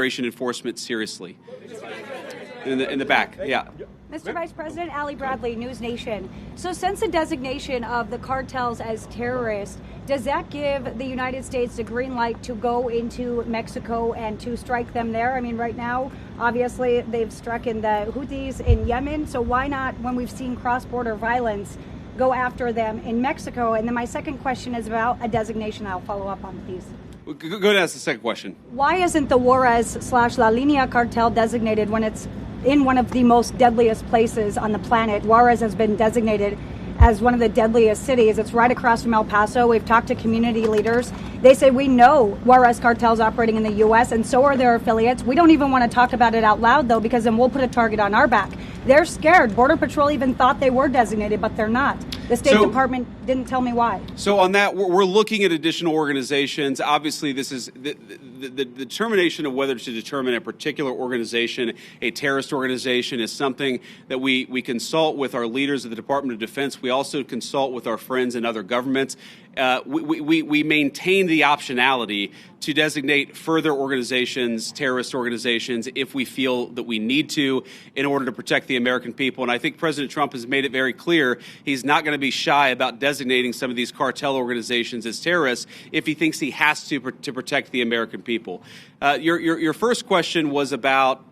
enforcement seriously. In the back, yeah. Mr. Vice President, Ali Bradley, News Nation. So since the designation of the cartels as terrorists, does that give the United States the green light to go into Mexico and to strike them there? I mean, right now, obviously, they've struck in the Houthis in Yemen. So why not, when we've seen cross-border violence, go after them in Mexico? And then my second question is about a designation. I'll follow up on, please. Go ahead and ask the second question. Why isn't the Juarez/La Línea cartel designated when it's in one of the most deadliest places on the planet? Juarez has been designated as one of the deadliest cities. It's right across from El Paso. We've talked to community leaders. They say, we know Juarez cartel's operating in the U.S. and so are their affiliates. We don't even want to talk about it out loud, though, because then we'll put a target on our back. They're scared. Border Patrol even thought they were designated, but they're not. The State Department didn't tell me why. So on that, we're looking at additional organizations. Obviously, this is the determination of whether to determine a particular organization, a terrorist organization, is something that we consult with our leaders of the Department of Defense. We also consult with our friends in other governments. We maintain the optionality to designate further organizations, terrorist organizations, if we feel that we need to in order to protect the American people. And I think President Trump has made it very clear he's not going to be shy about designating some of these cartel organizations as terrorists if he thinks he has to protect the American people. Your first question was about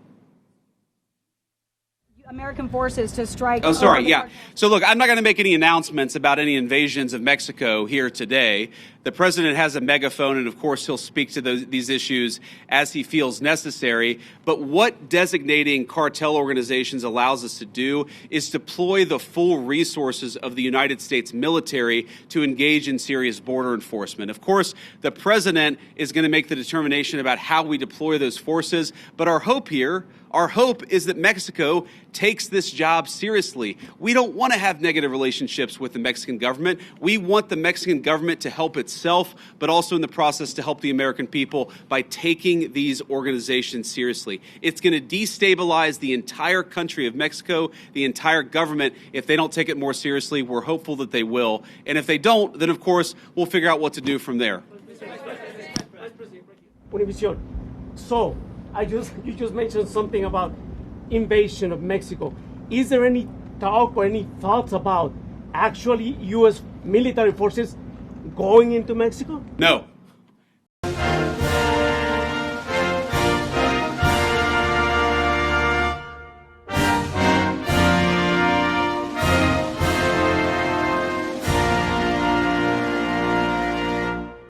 American forces to strike. Oh, sorry. Yeah. So, look, I'm not going to make any announcements about any invasions of Mexico here today. The president has a megaphone, and of course, he'll speak to these issues as he feels necessary. But what designating cartel organizations allows us to do is deploy the full resources of the United States military to engage in serious border enforcement. Of course, the president is going to make the determination about how we deploy those forces. But our hope is that Mexico takes this job seriously. We don't want to have negative relationships with the Mexican government. We want the Mexican government to help itself, but also in the process to help the American people by taking these organizations seriously. It's going to destabilize the entire country of Mexico, the entire government, if they don't take it more seriously. We're hopeful that they will. And if they don't, then of course, we'll figure out what to do from there. So, you just mentioned something about invasion of Mexico. Is there any talk or any thoughts about actually U.S. military forces going into Mexico? No.